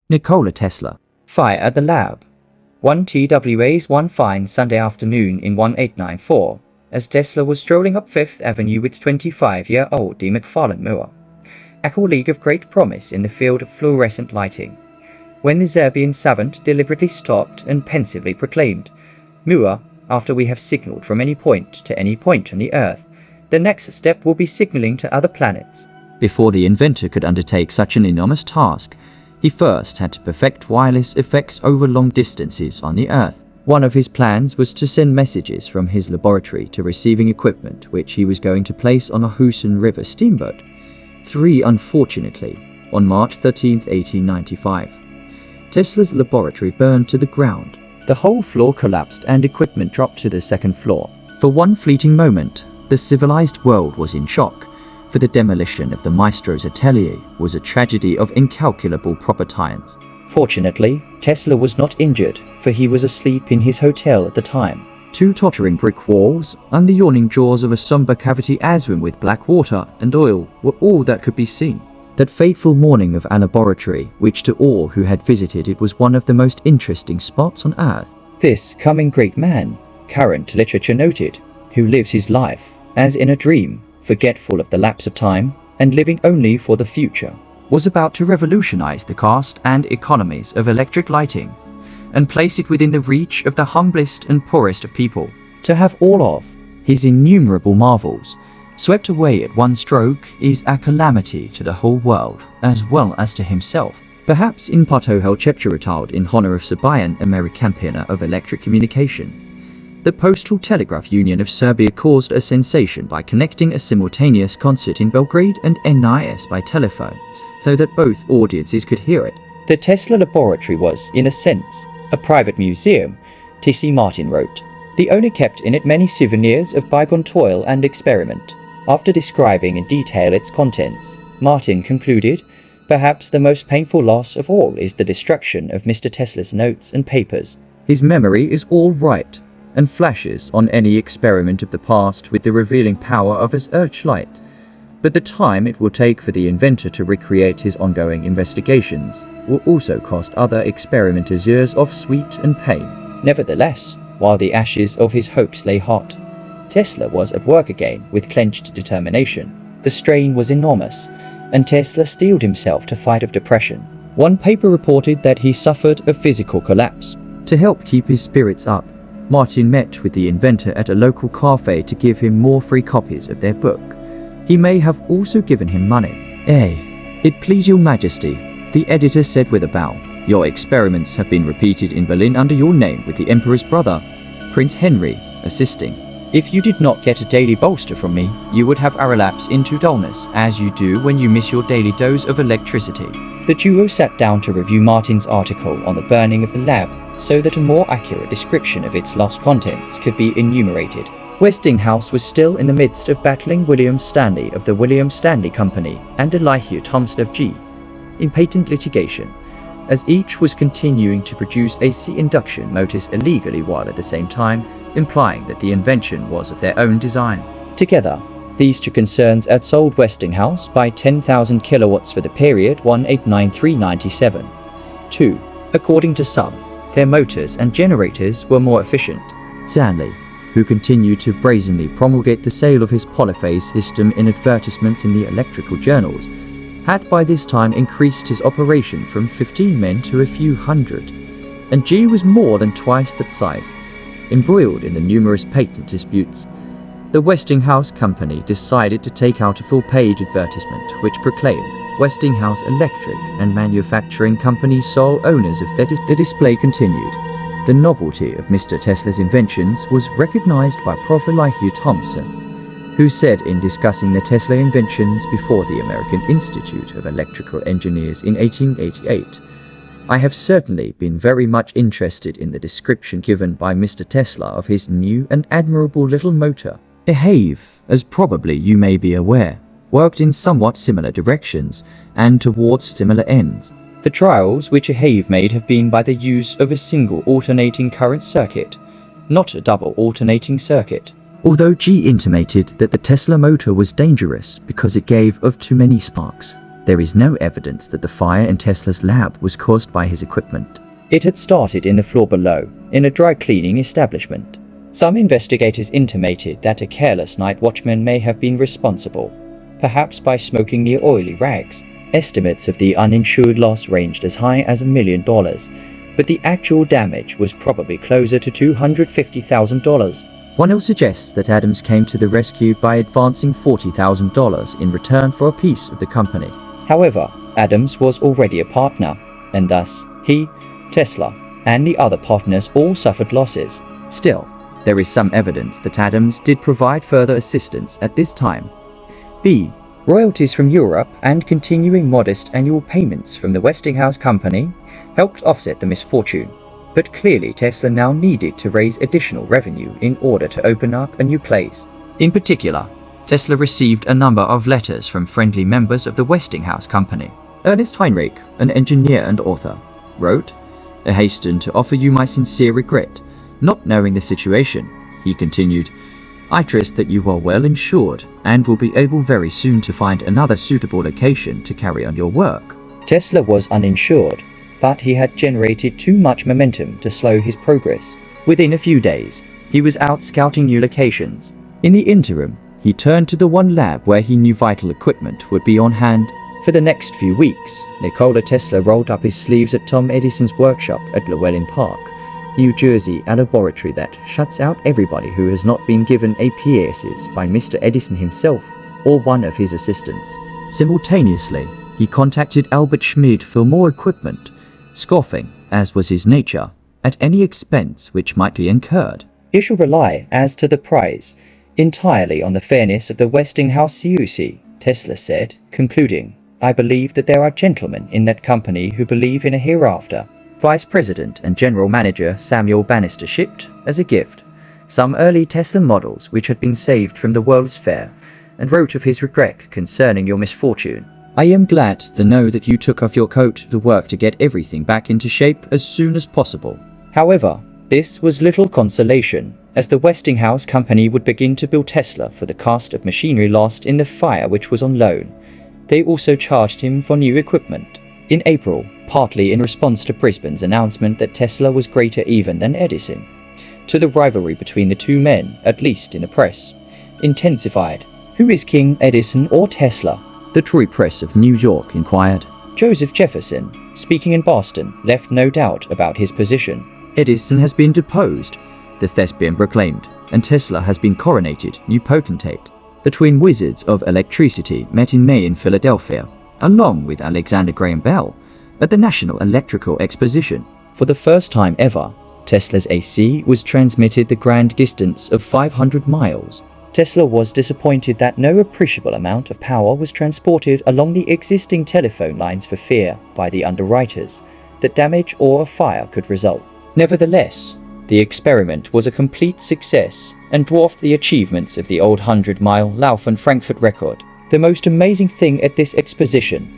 Nikola Tesla. Fire at the lab. 1 TWA's one fine Sunday afternoon in 1894, as Tesla was strolling up Fifth Avenue with 25-year-old D. McFarland Moore, a colleague of great promise in the field of fluorescent lighting, when the Serbian savant deliberately stopped and pensively proclaimed, "Moore, after we have signaled from any point to any point on the Earth, the next step will be signaling to other planets." Before the inventor could undertake such an enormous task, he first had to perfect wireless effects over long distances on the Earth. One of his plans was to send messages from his laboratory to receiving equipment which he was going to place on a Hudson River steamboat. Unfortunately, on March 13, 1895, Tesla's laboratory burned to the ground. The whole floor collapsed and equipment dropped to the second floor. For one fleeting moment, the civilized world was in shock, for the demolition of the maestro's atelier was a tragedy of incalculable proportions. Fortunately, Tesla was not injured, for he was asleep in his hotel at the time. Two tottering brick walls and the yawning jaws of a somber cavity aswim with black water and oil were all that could be seen. That fateful morning of a laboratory, which to all who had visited it was one of the most interesting spots on Earth. This coming great man, current literature noted, who lives his life as in a dream, forgetful of the lapse of time and living only for the future, was about to revolutionize the cost and economies of electric lighting and place it within the reach of the humblest and poorest of people. To have all of his innumerable marvels swept away at one stroke is a calamity to the whole world as well as to himself. Perhaps in Potohel Chepchiritald in honor of Serbian-American pioneer of electric communication. The Postal Telegraph Union of Serbia caused a sensation by connecting a simultaneous concert in Belgrade and NIS by telephone, so that both audiences could hear it. The Tesla laboratory was, in a sense, a private museum, T.C. Martin wrote. The owner kept in it many souvenirs of bygone toil and experiment. After describing in detail its contents, Martin concluded, perhaps the most painful loss of all is the destruction of Mr. Tesla's notes and papers. His memory is all right, and flashes on any experiment of the past with the revealing power of his searchlight. But the time it will take for the inventor to recreate his ongoing investigations will also cost other experimenters years of sweat and pain. Nevertheless, while the ashes of his hopes lay hot, Tesla was at work again with clenched determination. The strain was enormous, and Tesla steeled himself to fight off depression. One paper reported that he suffered a physical collapse. To help keep his spirits up, Martin met with the inventor at a local cafe to give him more free copies of their book. He may have also given him money. "It please your majesty," the editor said with a bow. "Your experiments have been repeated in Berlin under your name with the emperor's brother, Prince Henry, assisting. If you did not get a daily bolster from me, you would have a relapse into dullness, as you do when you miss your daily dose of electricity." The duo sat down to review Martin's article on the burning of the lab, so that a more accurate description of its lost contents could be enumerated. Westinghouse was still in the midst of battling William Stanley of the William Stanley Company and Elihu Thomson of G. in patent litigation, as each was continuing to produce AC induction motors illegally while at the same time implying that the invention was of their own design. Together, these two concerns outsold Westinghouse by 10,000 kilowatts for the period 1893-97. 2. According to some, their motors and generators were more efficient. Stanley, who continued to brazenly promulgate the sale of his polyphase system in advertisements in the electrical journals, had by this time increased his operation from 15 men to a few hundred, and G was more than twice that size. Embroiled in the numerous patent disputes, the Westinghouse Company decided to take out a full-page advertisement which proclaimed Westinghouse Electric and Manufacturing Company sole owners of the display continued. The novelty of Mr. Tesla's inventions was recognized by Prof. Elihu Thomson, who said in discussing the Tesla inventions before the American Institute of Electrical Engineers in 1888, "I have certainly been very much interested in the description given by Mr. Tesla of his new and admirable little motor. Behave, as probably you may be aware, worked in somewhat similar directions and towards similar ends. The trials which Ahave made have been by the use of a single alternating current circuit, not a double alternating circuit." Although G intimated that the Tesla motor was dangerous because it gave off too many sparks, There is no evidence that the fire in Tesla's lab was caused by his equipment. It had started in the floor below, in a dry cleaning establishment. Some investigators intimated that a careless night watchman may have been responsible, perhaps by smoking near oily rags. Estimates of the uninsured loss ranged as high as $1 million, but the actual damage was probably closer to $250,000. One suggests that Adams came to the rescue by advancing $40,000 in return for a piece of the company. However, Adams was already a partner, and thus he, Tesla, and the other partners all suffered losses. Still, there is some evidence that Adams did provide further assistance at this time. B. Royalties from Europe and continuing modest annual payments from the Westinghouse Company helped offset the misfortune, but clearly Tesla now needed to raise additional revenue in order to open up a new place. In particular, Tesla received a number of letters from friendly members of the Westinghouse Company. Ernest Heinrich, an engineer and author, wrote, "I hasten to offer you my sincere regret, not knowing the situation," he continued. "I trust that you are well insured and will be able very soon to find another suitable location to carry on your work." Tesla was uninsured, but he had generated too much momentum to slow his progress. Within a few days, he was out scouting new locations. In the interim, he turned to the one lab where he knew vital equipment would be on hand. For the next few weeks, Nikola Tesla rolled up his sleeves at Tom Edison's workshop at Llewellyn Park, New Jersey, a laboratory that shuts out everybody who has not been given APSs by Mr. Edison himself or one of his assistants. Simultaneously, he contacted Albert Schmid for more equipment, scoffing, as was his nature, at any expense which might be incurred. "You shall rely, as to the price, entirely on the fairness of the Westinghouse CUC," Tesla said, concluding, "I believe that there are gentlemen in that company who believe in a hereafter." Vice President and General Manager Samuel Bannister shipped, as a gift, some early Tesla models which had been saved from the World's Fair, and wrote of his regret concerning your misfortune. "I am glad to know that you took off your coat to work to get everything back into shape as soon as possible." However, this was little consolation, as the Westinghouse Company would begin to bill Tesla for the cost of machinery lost in the fire which was on loan. They also charged him for new equipment. In April, partly in response to Brisbane's announcement that Tesla was greater even than Edison, to the rivalry between the two men, at least in the press, intensified. "Who is king, Edison or Tesla?" the Troy Press of New York inquired. Joseph Jefferson, speaking in Boston, left no doubt about his position. "Edison has been deposed," the thespian proclaimed, "and Tesla has been coronated new potentate." The twin wizards of electricity met in May in Philadelphia, along with Alexander Graham Bell, at the National Electrical Exposition. For the first time ever, Tesla's AC was transmitted the grand distance of 500 miles. Tesla was disappointed that no appreciable amount of power was transported along the existing telephone lines for fear, by the underwriters, that damage or a fire could result. Nevertheless, the experiment was a complete success and dwarfed the achievements of the old 100-mile Laufen-Frankfurt record. "The most amazing thing at this exposition,"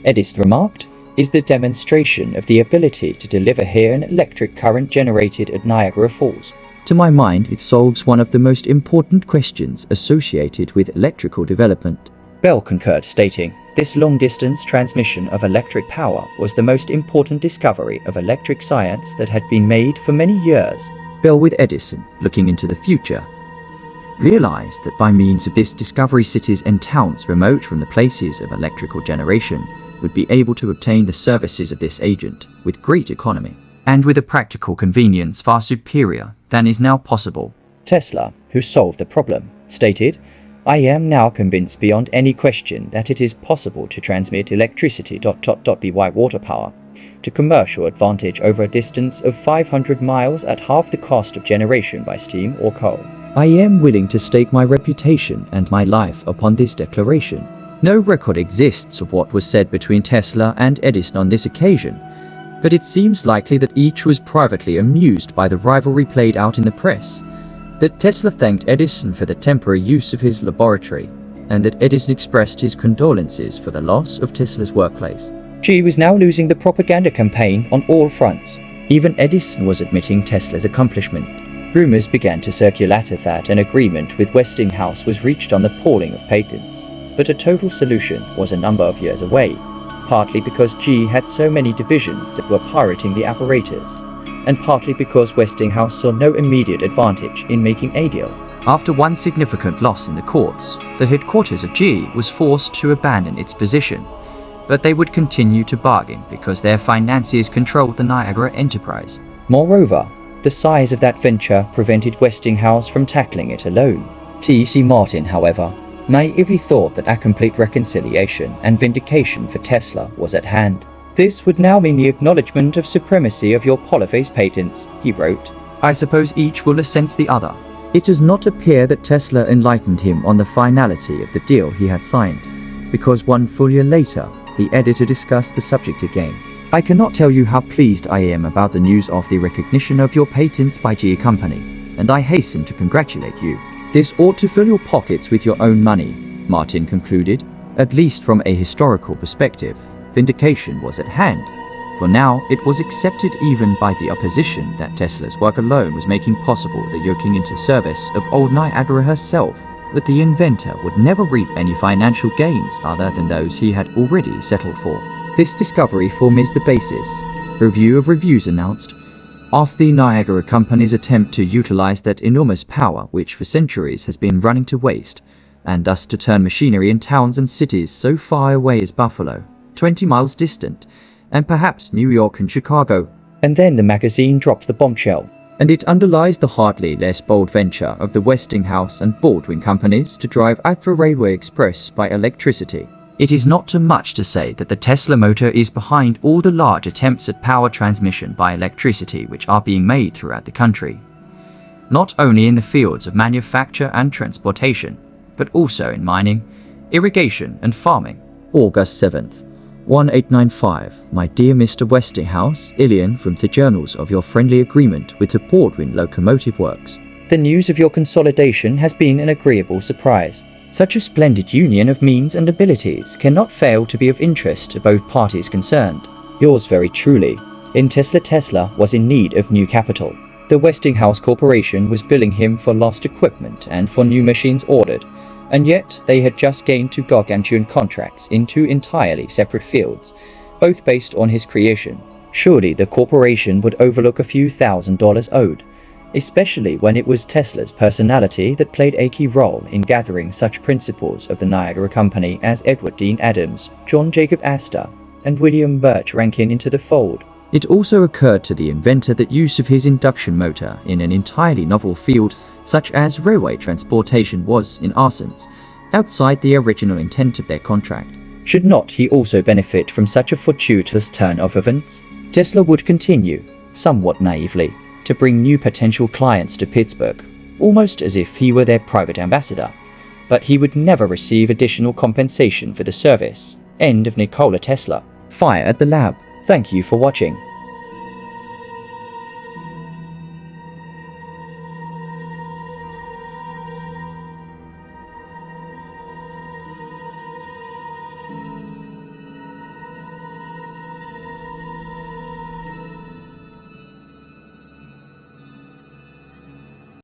Edison remarked, "is the demonstration of the ability to deliver here an electric current generated at Niagara Falls. To my mind, it solves one of the most important questions associated with electrical development." Bell concurred, stating, "This long-distance transmission of electric power was the most important discovery of electric science that had been made for many years." Bell, with Edison, looking into the future, realized that by means of this discovery, cities and towns remote from the places of electrical generation would be able to obtain the services of this agent with great economy, and with a practical convenience far superior than is now possible. Tesla, who solved the problem, stated, "I am now convinced beyond any question that it is possible to transmit electricity by water power to commercial advantage over a distance of 500 miles at half the cost of generation by steam or coal. I am willing to stake my reputation and my life upon this declaration." No record exists of what was said between Tesla and Edison on this occasion, but it seems likely that each was privately amused by the rivalry played out in the press, that Tesla thanked Edison for the temporary use of his laboratory, and that Edison expressed his condolences for the loss of Tesla's workplace. G was now losing the propaganda campaign on all fronts. Even Edison was admitting Tesla's accomplishment. Rumors began to circulate that an agreement with Westinghouse was reached on the pooling of patents. but a total solution was a number of years away, partly because G had so many divisions that were pirating the apparatus, and partly because Westinghouse saw no immediate advantage in making a deal. After one significant loss in the courts, the headquarters of G was forced to abandon its position, but they would continue to bargain because their financiers controlled the Niagara enterprise. Moreover, the size of that venture prevented Westinghouse from tackling it alone. T.C. Martin, however, naively thought that a complete reconciliation and vindication for Tesla was at hand. "This would now mean the acknowledgement of supremacy of your polyphase patents," he wrote. "I suppose each will license the other." It does not appear that Tesla enlightened him on the finality of the deal he had signed, because 1 full year later, the editor discussed the subject again. "I cannot tell you how pleased I am about the news of the recognition of your patents by G Company, and I hasten to congratulate you. This ought to fill your pockets with your own money," Martin concluded. At least from a historical perspective, vindication was at hand. For now, it was accepted even by the opposition that Tesla's work alone was making possible the yoking into service of old Niagara herself, that the inventor would never reap any financial gains other than those he had already settled for. This discovery forms the basis, Review of Reviews announced, of the Niagara Company's attempt to utilize that enormous power which for centuries has been running to waste, and thus to turn machinery in towns and cities so far away as Buffalo, 20 miles distant, and perhaps New York and Chicago. And then the magazine dropped the bombshell, and it underlies the hardly less bold venture of the Westinghouse and Baldwin companies to drive Alpha Railway Express by electricity. It is not too much to say that the Tesla motor is behind all the large attempts at power transmission by electricity which are being made throughout the country, not only in the fields of manufacture and transportation, but also in mining, irrigation and farming. August 7th. 1895. My dear Mr. Westinghouse, Ilian from the journals of your friendly agreement with the Baldwin Locomotive Works. The news of your consolidation has been an agreeable surprise. Such a splendid union of means and abilities cannot fail to be of interest to both parties concerned. Yours very truly. In Tesla was in need of new capital. The Westinghouse Corporation was billing him for lost equipment and for new machines ordered, and yet they had just gained 2 gargantuan contracts in 2 entirely separate fields, both based on his creation. Surely the corporation would overlook a few $1,000s owed, especially when it was Tesla's personality that played a key role in gathering such principals of the Niagara Company as Edward Dean Adams, John Jacob Astor, and William Birch Rankin into the fold. It also occurred to the inventor that use of his induction motor in an entirely novel field, such as railway transportation, was, in essence, outside the original intent of their contract. Should not he also benefit from such a fortuitous turn of events? Tesla would continue, somewhat naively, to bring new potential clients to Pittsburgh, almost as if he were their private ambassador, but he would never receive additional compensation for the service. End of Nikola Tesla. Fire at the Lab. Thank you for watching.